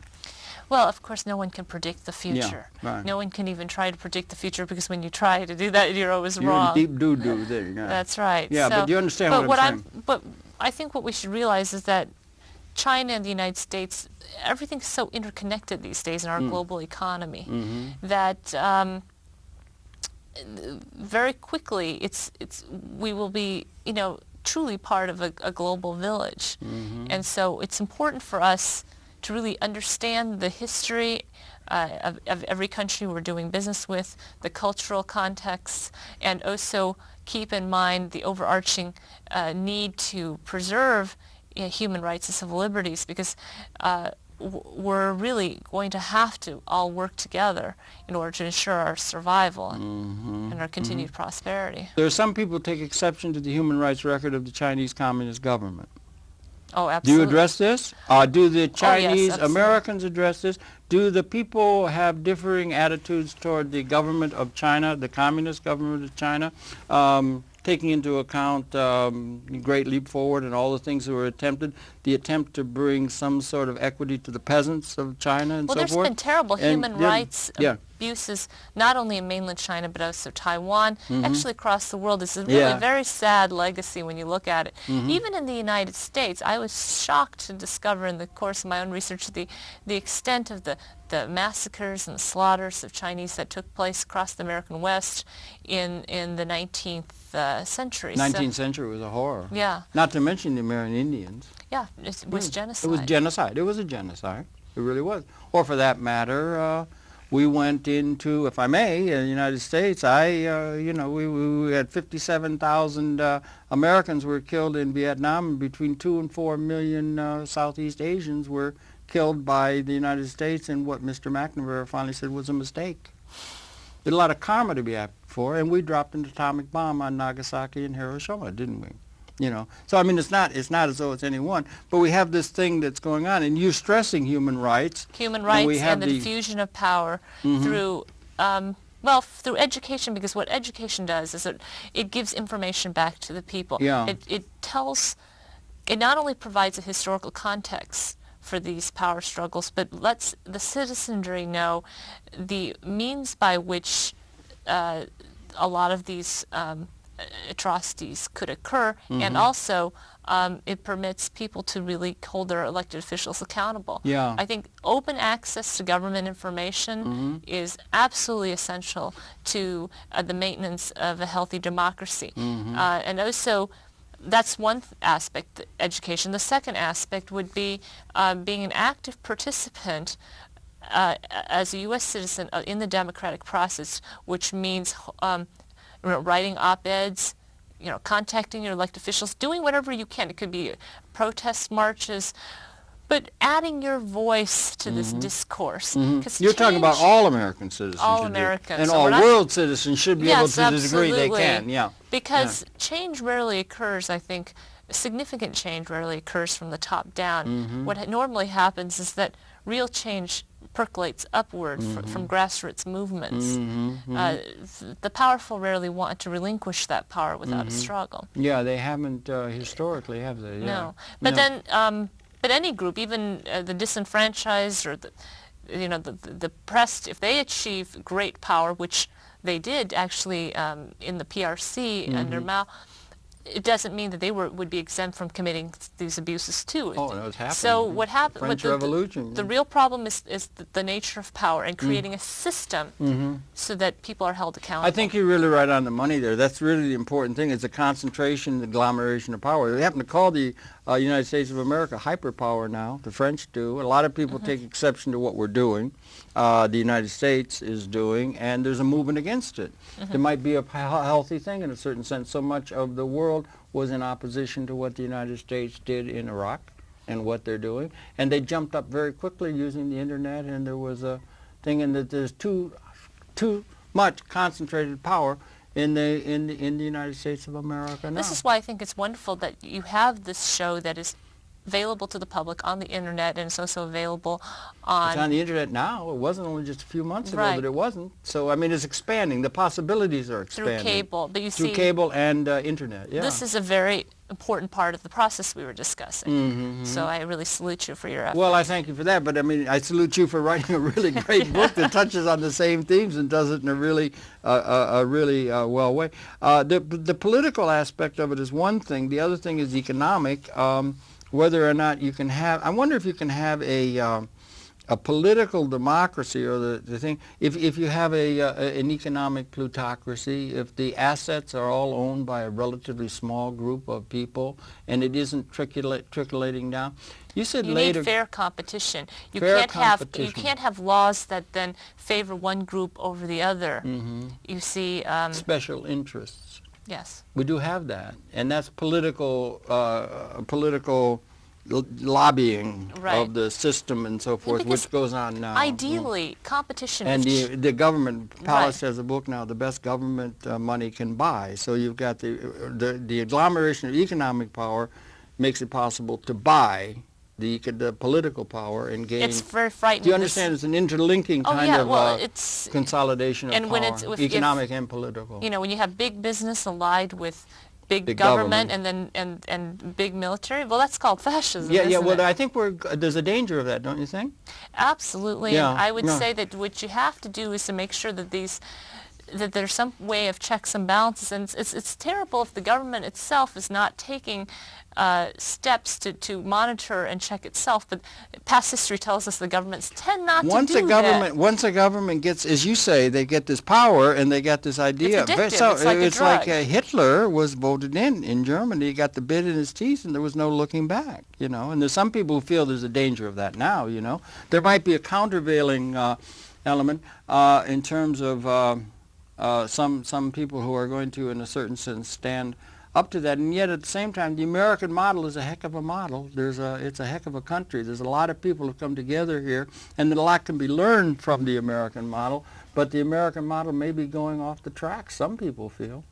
Well, of course, no one can predict the future. Yeah, right. No one can even try to predict the future, because when you try to do that, you're always You're wrong. in deep doo-doo there. Yeah. That's right. Yeah, So, but you understand what I'm saying. But I think what we should realize is that China and the United States, everything's so interconnected these days in our global economy that very quickly we will be, truly part of a global village. And so it's important for us to really understand the history of every country we're doing business with, the cultural context, and also keep in mind the overarching need to preserve human rights and civil liberties, because we're really going to have to all work together in order to ensure our survival and our continued prosperity. There are some people who take exception to the human rights record of the Chinese Communist government. Oh, Do absolutely. you address this? Do the Chinese absolutely. Americans address this? Do the people have differing attitudes toward the government of China, the communist government of China, taking into account Great Leap Forward and all the things that were attempted, the attempt to bring some sort of equity to the peasants of China and so forth? Well, there's been terrible human rights yeah. abuses, not only in mainland China, but also Taiwan, actually across the world. It's a really Yeah. very sad legacy when you look at it. Even in the United States, I was shocked to discover in the course of my own research the extent of the massacres and slaughters of Chinese that took place across the American West in the 19th century. 19th century was a horror. Yeah. Not to mention the American Indians. Yeah, it was genocide. It was genocide. It was a genocide. It really was. Or for that matter, we went into, if I may, in the United States, we had 57,000 Americans were killed in Vietnam, and between 2 and 4 million Southeast Asians were killed by the United States in what Mr. McNamara finally said was a mistake. There's a lot of karma to be apt for, and we dropped an atomic bomb on Nagasaki and Hiroshima, didn't we? So I mean, it's not as though it's any one, but we have this thing that's going on, and you're stressing human rights. Human rights and the diffusion of power through, through education, because what education does is it gives information back to the people. Yeah. It not only provides a historical context for these power struggles, but lets the citizenry know the means by which a lot of these atrocities could occur, and also it permits people to really hold their elected officials accountable. Yeah. I think open access to government information is absolutely essential to the maintenance of a healthy democracy. And also, that's one aspect, education. The second aspect would be being an active participant as a U.S. citizen in the democratic process, which means writing op-eds, contacting your elected officials, doing whatever you can. It could be protest marches, But adding your voice to this discourse, because You're talking about all American citizens. all should do it. Americans. And So all we're not- world citizens should be able Yes, to the degree they absolutely. can. Yeah. Because change rarely occurs, I think, significant change rarely occurs from the top down. What normally happens is that real change percolates upward from grassroots movements. The powerful rarely want to relinquish that power without a struggle. Yeah, they haven't historically, have they? Yeah. No. But then, but any group, even the disenfranchised or the, the oppressed, if they achieve great power, which they did actually in the PRC under Mao, it doesn't mean that they would be exempt from committing these abuses too. Oh, no, it's happening. So what happened? French Revolution. The real problem is the nature of power and creating a system so that people are held accountable. I think you're really right on the money there. That's really the important thing. It's a concentration, the agglomeration of power. They happen to call the United States of America hyperpower now. The French do. A lot of people take exception to what we're doing. The United States is doing, and there's a movement against it. There might be a healthy thing in a certain sense. So much of the world was in opposition to what the United States did in Iraq and what they're doing, and they jumped up very quickly using the internet, and there was a thing in that there's too much concentrated power in the United States of America now. This is why I think it's wonderful that you have this show that is available to the public on the internet, and it's also available on... It's on the internet now. It wasn't only just a few months ago Right. that it wasn't. So, I mean, it's expanding. The possibilities are expanding. through cable. But you Through see, cable and internet, yeah. this is a very important part of the process we were discussing. Mm-hmm. So I really salute you for your effort. Well, I thank you for that, but I mean, I salute you for writing a really great book that touches on the same themes and does it in a really, well way. The political aspect of it is one thing. The other thing is economic. Whether or not you can have, I wonder if you can have a political democracy, or the thing, if you have an economic plutocracy, if the assets are all owned by a relatively small group of people and it isn't trickling down. You said you later... need fair competition. You Fair can't competition. you can't have laws that then favor one group over the other. You see, special interests. yes. We do have that, and that's political lobbying Right. of the system and so forth, because which goes on now. Ideally, competition. And which- the government, Palace Right. has a book now, The Best Government Money Can Buy. So you've got the agglomeration of economic power makes it possible to buy the political power and gain. it's very frightening. Do you understand? It's an interlinking Oh, kind yeah, of well, it's consolidation of and power, when it's- if- economic and political. you know, when you have big business allied with big, Big government, government. and big military, well, that's called fascism. Yeah, isn't well, it? I think there's a danger of that, don't you think? Absolutely. Yeah, And I would yeah. say that what you have to do is to make sure that that there's some way of checks and balances, and it's terrible if the government itself is not taking steps to monitor and check itself. But past history tells us the governments tend not to do that. Once a government gets, as you say, they get this power and they get this idea. It's addictive. So It's like a drug. Hitler was voted in Germany. He got the bit in his teeth, and there was no looking back. You know, and there's some people who feel there's a danger of that now. You know, there might be a countervailing element in terms of some people who are going to, in a certain sense, stand up to that, and yet at the same time, the American model is a heck of a model. It's a heck of a country. There's a lot of people who come together here, and a lot can be learned from the American model, but the American model may be going off the track, some people feel.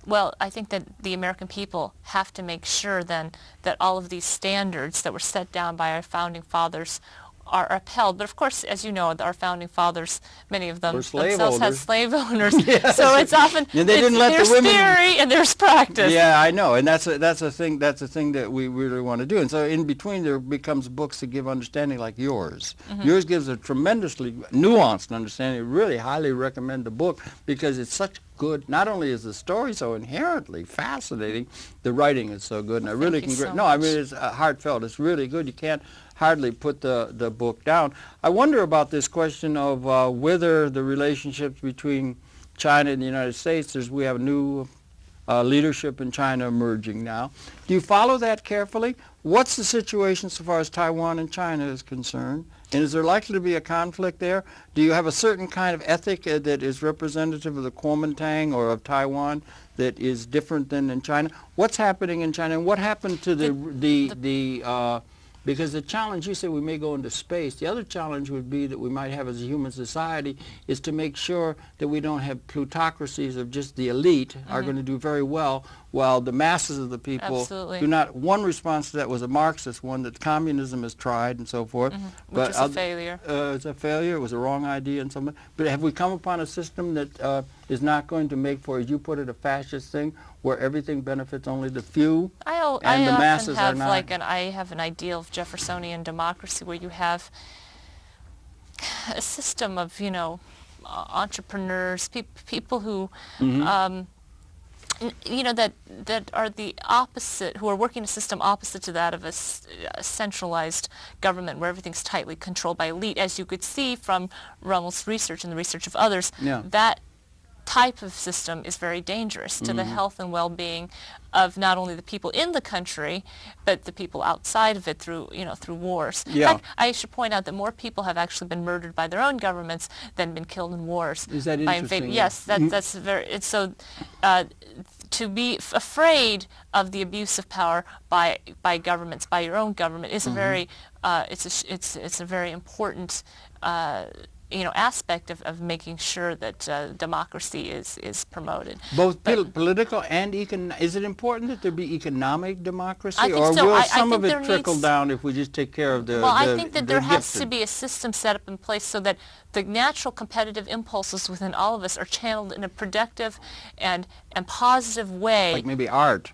Well, I think that the American people have to make sure then that all of these standards that were set down by our founding fathers are upheld. But of course, as you know, our founding fathers, many of them Were slave themselves had owners. slave owners. Yes. So it's often And they didn't let the there's women- theory and there's practice. Yeah, I know, and that's a thing that we really want to do. And so in between there becomes books that give understanding like yours. Yours gives a tremendously nuanced understanding. I really highly recommend the book because it's such good. Not only is the story so inherently fascinating, the writing is so good, and I really Thank you so no, I much. mean it's heartfelt. It's really good. You can't hardly put the book down. I wonder about this question of whether the relationships between China and the United States, we have new leadership in China emerging now. Do you follow that carefully? What's the situation so far as Taiwan and China is concerned? And is there likely to be a conflict there? Do you have a certain kind of ethic that is representative of the Kuomintang or of Taiwan that is different than in China? What's happening in China, and what happened to the Because the challenge, you say we may go into space, the other challenge would be that we might have as a human society is to make sure that we don't have plutocracies of just the elite are going to do very well, while the masses of the people Absolutely. do not. One response to that was a Marxist one, that communism has tried and so forth. Which is a failure. It's a failure. It was a wrong idea and something. But have we come upon a system that is not going to make for, as you put it, a fascist thing, where everything benefits only the few and the masses are not? I have an ideal of Jeffersonian democracy where you have a system of, entrepreneurs, people who, that are the opposite, who are working a system opposite to that of a centralized government where everything's tightly controlled by elite. As you could see from Rummel's research and the research of others, that type of system is very dangerous to the health and well-being of not only the people in the country, but the people outside of it through wars. Yeah. In fact, I should point out that more people have actually been murdered by their own governments than been killed in wars. Is that interesting? Yes, that's very. It's so. To be afraid of the abuse of power by governments, by your own government, is a very it's a very important aspect of making sure that democracy is promoted. Both political and economic. Is it important that there be economic democracy, I think or so. will I some think of it trickle down if we just take care of the Well, I think that there has gifted? to be a system set up in place so that the natural competitive impulses within all of us are channeled in a productive and positive way. Like maybe art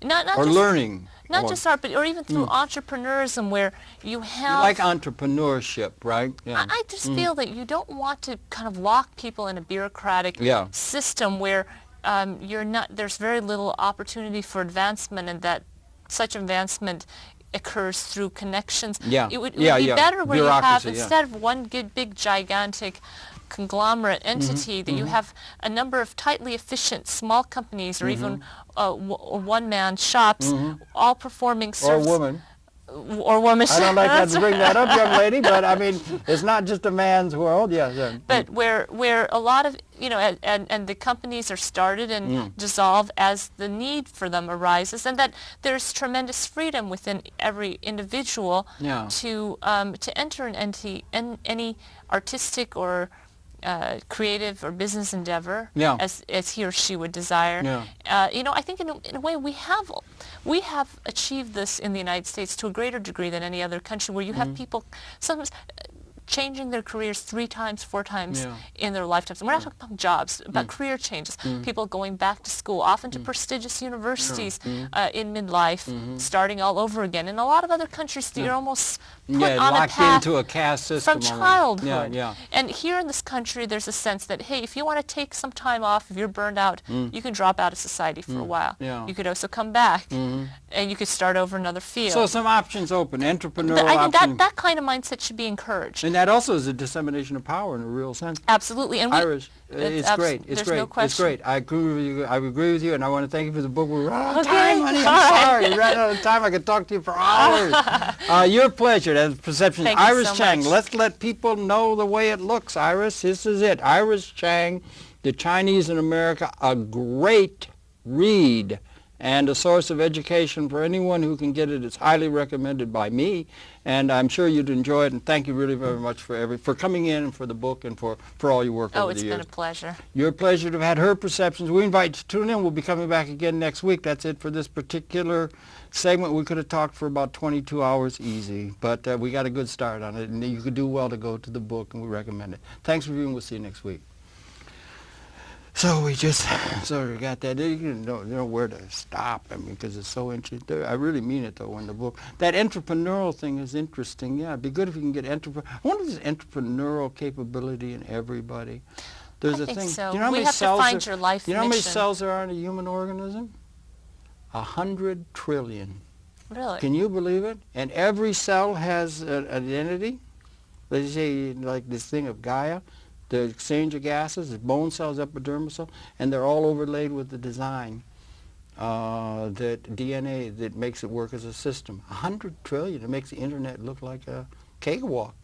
not or just, learning. Not just art, but or even through entrepreneurism, where you have. You like entrepreneurship, right? Yeah. I just feel that you don't want to kind of lock people in a bureaucratic system where there's very little opportunity for advancement, and that such advancement occurs through connections. Yeah. It would be better where you have, Bureaucracy, instead of one big gigantic conglomerate entity, that you have a number of tightly efficient small companies, or even one-man shops, all performing service. Or woman. Or woman. I don't like that to bring that up, young lady, but I mean, it's not just a man's world. Yeah. But where a lot of, and the companies are started and dissolved as the need for them arises, and that there's tremendous freedom within every individual to enter any artistic or creative or business endeavor as he or she would desire. I think in a way we have achieved this in the United States to a greater degree than any other country, where you have people sometimes changing their careers 3 times, 4 times in their lifetimes. And we're not talking about jobs, about career changes. People going back to school, often to prestigious universities in midlife, starting all over again. In a lot of other countries, you're almost put on a path into a caste system from childhood. Yeah. And here in this country, there's a sense that, hey, if you want to take some time off, if you're burned out, you can drop out of society for a while. You could also come back, and you could start over another field. So some options open, entrepreneurial I think options. that kind of mindset should be encouraged. And that also is a dissemination of power in a real sense. Absolutely. And Irish, it's great. It's there's great. No question. It's great. I agree with you, and I want to thank you for the book. We're out of Okay. time, honey. I'm sorry. We ran out of time. I could talk to you for hours. Your pleasure. That's Perception. Thank you Iris so Chang. much. Let's let people know the way it looks, Iris. This is it. Iris Chang, The Chinese in America, a great read and a source of education for anyone who can get it. It's highly recommended by me, and I'm sure you'd enjoy it. And thank you really very much for coming in and for the book and for all your work over the years. Oh, it's been a pleasure. Your pleasure to have had her perceptions. We invite you to tune in. We'll be coming back again next week. That's it for this particular segment. We could have talked for about 22 hours easy, but we got a good start on it, and you could do well to go to the book, and we recommend it. Thanks for viewing. We'll see you next week. So we just sort of got that. You know where to stop. I mean, because it's so interesting. I really mean it, though, in the book. That entrepreneurial thing is interesting. Yeah, it'd be good if you can get I wonder if there's entrepreneurial capability in everybody. There's I think thing. so. Do you know how We many have to cells find your life You know how many mission. cells there are in a human organism? 100 trillion. Really? Can you believe it? And every cell has an identity. Let's say, like this thing of Gaia. The exchange of gases, the bone cells, epidermal cell, and they're all overlaid with the design, that DNA that makes it work as a system. 100 trillion. It makes the internet look like a cakewalk.